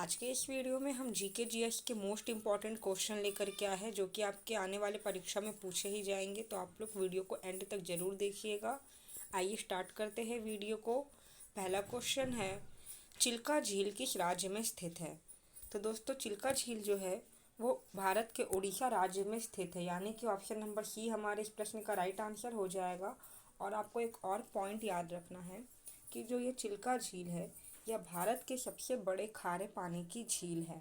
आज के इस वीडियो में हम जीके जीएस के मोस्ट इम्पॉर्टेंट क्वेश्चन लेकर के आए हैं जो कि आपके आने वाले परीक्षा में पूछे ही जाएंगे। तो आप लोग वीडियो को एंड तक ज़रूर देखिएगा। आइए स्टार्ट करते हैं वीडियो को। पहला क्वेश्चन है, चिल्का झील किस राज्य में स्थित है? तो दोस्तों चिल्का झील जो है वो भारत के उड़ीसा राज्य में स्थित है, यानी कि ऑप्शन नंबर सी हमारे इस प्रश्न का राइट आंसर हो जाएगा। और आपको एक और पॉइंट याद रखना है कि जो ये चिल्का झील है यह भारत के सबसे बड़े खारे पानी की झील है।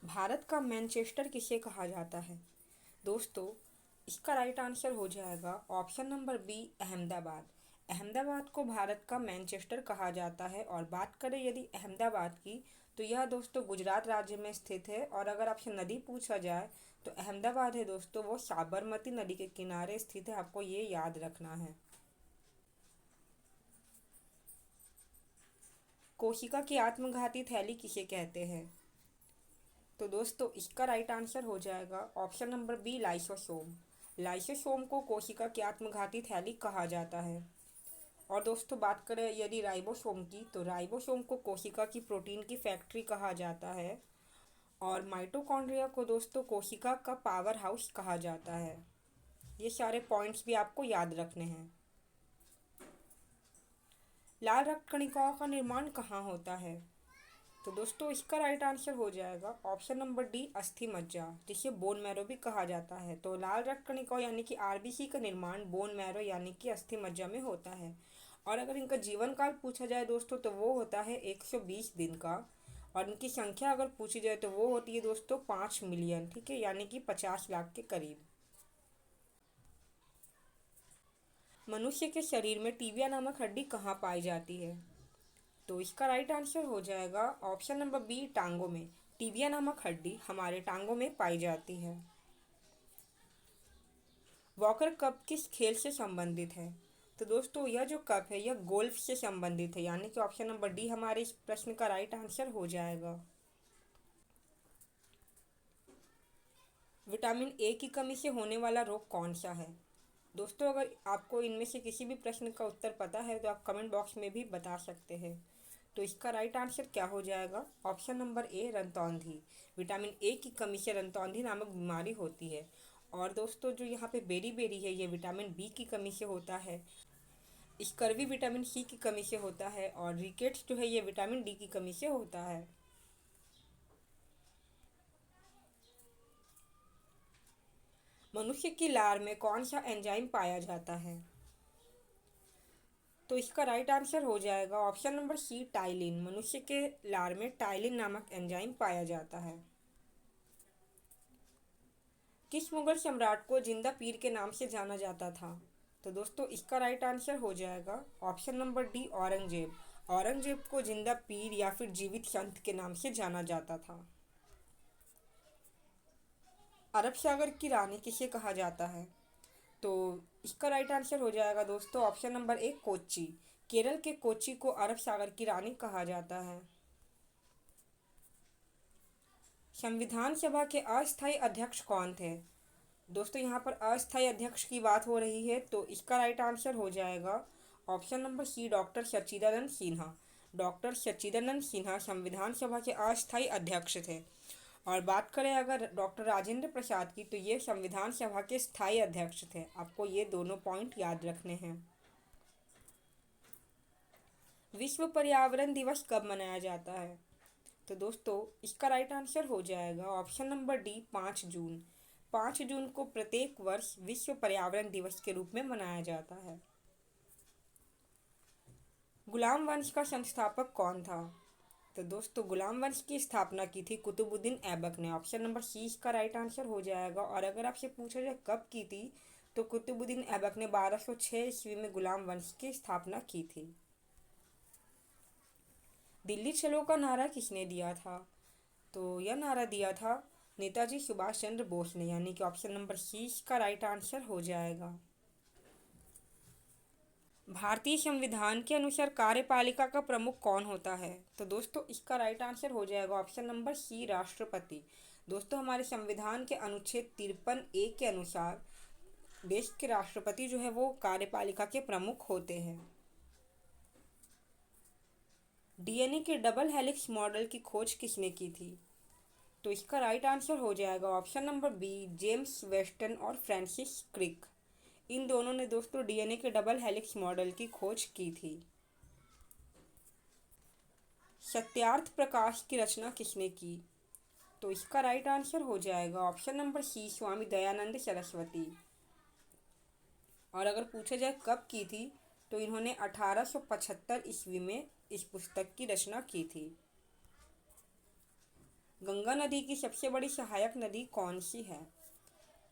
भारत का मैनचेस्टर किसे कहा जाता है? दोस्तों इसका राइट आंसर हो जाएगा option number B, Ahmedabad. Ahmedabad को भारत का मैनचेस्टर कहा जाता है। और बात करें यदि अहमदाबाद की, तो यह दोस्तों गुजरात राज्य में स्थित है। और अगर आपसे नदी पूछा जाए तो अहमदाबाद है दोस्तों वो साबरमती नदी के किनारे स्थित है, आपको ये याद रखना है। कोशिका की आत्मघाती थैली किसे कहते हैं? तो दोस्तों इसका राइट आंसर हो जाएगा option number B, lysosome. Lysosome को कोशिका की आत्मघाती थैली कहा जाता है। और दोस्तों बात करें यदि राइबोसोम की, तो राइबोसोम को कोशिका की प्रोटीन की फैक्ट्री कहा जाता है। और माइटोकॉन्ड्रिया को दोस्तों कोशिका का पावर हाउस कहा जाता है। ये सारे पॉइंट्स भी आपको याद रखने हैं। लाल रक्त कणिकाओं का निर्माण कहाँ होता है? तो दोस्तों इसका राइट आंसर हो जाएगा ऑप्शन नंबर डी, अस्थि मज्जा, जिसे बोन मैरो भी कहा जाता है। तो लाल रक्त कणिकाओं यानी कि आरबीसी का निर्माण बोन मैरो यानी कि अस्थि मज्जा में होता है। और अगर इनका जीवन काल पूछा जाए दोस्तों तो वो होता है 120 दिन का। और इनकी संख्या अगर पूछी जाए तो वो होती है दोस्तों 5 मिलियन, ठीक है, यानी कि 50 लाख के करीब। मनुष्य के शरीर में टीबिया नामक हड्डी कहाँ पाई जाती है? तो इसका राइट आंसर हो जाएगा ऑप्शन नंबर बी, टांगों में। टीबिया नामक हड्डी हमारे टांगों में पाई जाती है। वॉकर कप किस खेल से संबंधित है? तो दोस्तों यह जो कप है यह गोल्फ से संबंधित है, यानी कि ऑप्शन नंबर डी हमारे इस प्रश्न का राइट आंसर हो जाएगा। विटामिन ए की कमी से होने वाला रोग कौन सा है? दोस्तों अगर आपको इनमें से किसी भी प्रश्न का उत्तर पता है तो आप कमेंट बॉक्स में भी बता सकते हैं। तो इसका राइट आंसर क्या हो जाएगा? ऑप्शन नंबर ए, रंतौंधी। विटामिन ए की कमी से रंतौंधी नामक बीमारी होती है। और दोस्तों जो यहाँ पे बेरी बेरी है ये विटामिन बी की कमी से होता है। स्कर्वी विटामिन सी की कमी से होता है। और रिकेट्स जो है ये विटामिन डी की कमी से होता है। मनुष्य की लार में कौन सा एंजाइम पाया जाता है? तो इसका राइट आंसर हो जाएगा ऑप्शन नंबर सी, टाइलिन। मनुष्य के लार में टाइलिन नामक एंजाइम पाया जाता है। किस मुगल सम्राट को जिंदा पीर के नाम से जाना जाता था? तो दोस्तों इसका राइट आंसर हो जाएगा option number D, Aurangzeb. Aurangzeb को जिंदा पीर या फिर जीवित संत के नाम से जाना जाता था। अरब सागर की रानी किसे कहा जाता है? तो इसका राइट आंसर हो जाएगा दोस्तों ऑप्शन नंबर ए, कोच्चि। केरल के कोच्चि को अरब सागर की रानी कहा जाता है। संविधान सभा के अस्थायी अध्यक्ष कौन थे? दोस्तों यहाँ पर अस्थायी अध्यक्ष की बात हो रही है, तो इसका राइट आंसर हो जाएगा ऑप्शन नंबर सी, डॉक्टर सच्चिदानंद सिन्हा। डॉक्टर सच्चिदानंद सिन्हा संविधान सभा के अस्थायी अध्यक्ष थे। और बात करें अगर डॉक्टर राजेंद्र प्रसाद की, तो ये संविधान सभा के स्थायी अध्यक्ष थे। आपको ये दोनों पॉइंट याद रखने हैं। विश्व पर्यावरण दिवस कब मनाया जाता है? तो दोस्तों इसका राइट आंसर हो जाएगा ऑप्शन नंबर डी, 5 जून। 5 जून को प्रत्येक वर्ष विश्व पर्यावरण दिवस के रूप में मनाया जाता है। गुलाम वंश का संस्थापक कौन था? तो दोस्तों गुलाम वंश की स्थापना की थी कुतुबुद्दीन ऐबक ने। ऑप्शन नंबर सी इसका राइट आंसर हो जाएगा। और अगर आपसे पूछा जाए कब की थी, तो कुतुबुद्दीन ऐबक ने 1206 ईस्वी में गुलाम वंश की स्थापना की थी। दिल्ली चलो का नारा किसने दिया था? तो यह नारा दिया था नेताजी सुभाष चंद्र बोस ने, यानी कि ऑप्शन नंबर सी इसका राइट आंसर हो जाएगा। भारतीय संविधान के अनुसार कार्यपालिका का प्रमुख कौन होता है? तो दोस्तों इसका राइट आंसर हो जाएगा ऑप्शन नंबर सी, राष्ट्रपति। दोस्तों हमारे संविधान के अनुच्छेद 53A के अनुसार देश के राष्ट्रपति जो है वो कार्यपालिका के प्रमुख होते हैं। डीएनए के डबल हेलिक्स मॉडल की खोज किसने की थी? तो इसका राइट आंसर हो जाएगा option number B, James Weston और फ्रांसिस क्रिक। इन दोनों ने दोस्तों डीएनए के डबल हेलिक्स मॉडल की खोज की थी। सत्यार्थ प्रकाश की रचना किसने की? तो इसका राइट आंसर हो जाएगा option number C, Swami Dayanand Saraswati. और अगर पूछा जाए कब की थी, तो इन्होंने 1875 ईस्वी में इस पुस्तक की रचना की थी। गंगा नदी की सबसे बड़ी सहायक नदी कौन सी है?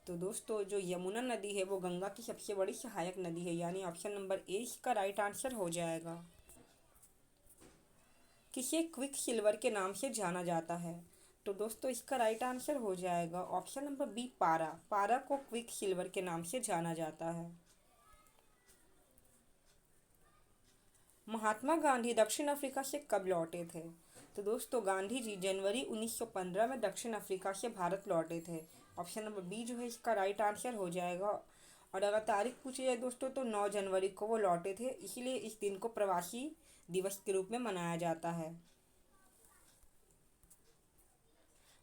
तो दोस्तों जो यमुना नदी है वो गंगा की सबसे बड़ी सहायक नदी है, यानी ऑप्शन नंबर ए इसका राइट आंसर हो जाएगा। किसे क्विक सिल्वर के नाम से जाना जाता है? तो दोस्तों इसका राइट आंसर हो जाएगा ऑप्शन नंबर बी, पारा। पारा को क्विक सिल्वर के नाम से जाना जाता है। महात्मा गांधी दक्षिण अफ्रीका से कब लौटे थे? तो दोस्तों गांधी जी जनवरी 1915 में दक्षिण अफ्रीका से भारत लौटे थे। ऑप्शन नंबर बी जो है इसका राइट आंसर हो जाएगा। और अगर तारीख पूछी जाए दोस्तों तो 9 जनवरी को वो लौटे थे, इसलिए इस दिन को प्रवासी दिवस के रूप में मनाया जाता है।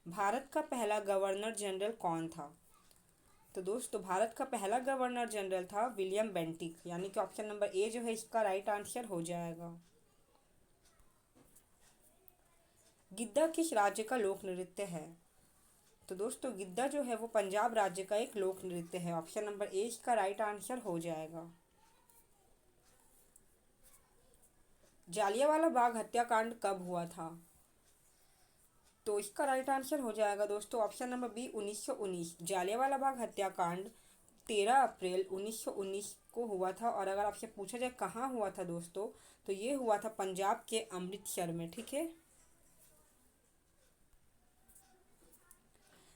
भारत का पहला गवर्नर जनरल कौन था? तो दोस्तों भारत का पहला गवर्नर जनरल था विलियम बेंटिक, यानी कि ऑप्शन नंबर ए जो है इसका राइट आंसर हो जाएगा। गिद्दा किस राज्य का लोक नृत्य है? तो दोस्तों गिद्दा जो है वो पंजाब राज्य का एक लोक नृत्य है। ऑप्शन नंबर ए इसका राइट आंसर हो जाएगा। जालियांवाला बाग हत्याकांड कब हुआ था? तो इसका राइट आंसर हो जाएगा दोस्तों option number B, 1919। Jallianwala Bagh हत्याकांड 13 अप्रैल 1919 को हुआ था। और अगर आपसे पूछा जाए कहाँ हुआ था दोस्तों, तो ये हुआ था पंजाब के अमृतसर में। ठीक है।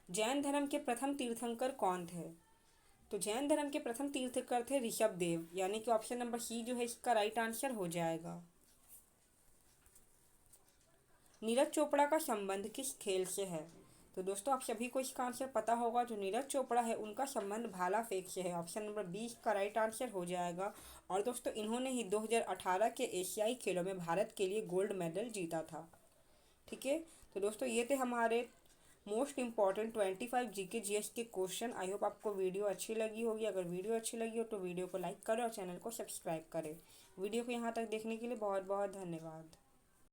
जैन धर्म के प्रथम तीर्थंकर कौन थे? तो जैन धर्म के प्रथम तीर्थंकर थे ऋषभ देव, यानी कि ऑप्शन नंबर सी जो है इसका राइट आंसर हो जाएगा। नीरज चोपड़ा का संबंध किस खेल से है? तो दोस्तों आप सभी को इसका आंसर पता होगा। जो नीरज चोपड़ा है उनका संबंध भाला फेंक से है। ऑप्शन नंबर 20 का राइट आंसर हो जाएगा। और दोस्तों इन्होंने ही 2018 के एशियाई खेलों में भारत के लिए गोल्ड मेडल जीता था। ठीक है। तो दोस्तों ये थे हमारे मोस्ट इंपॉर्टेंट 25 जीके जीएस के क्वेश्चन। आई होप आपको वीडियो अच्छी लगी होगी। अगर वीडियो अच्छी लगी हो तो वीडियो को लाइक करें और चैनल को सब्सक्राइब करें। वीडियो को यहाँ तक देखने के लिए बहुत बहुत धन्यवाद।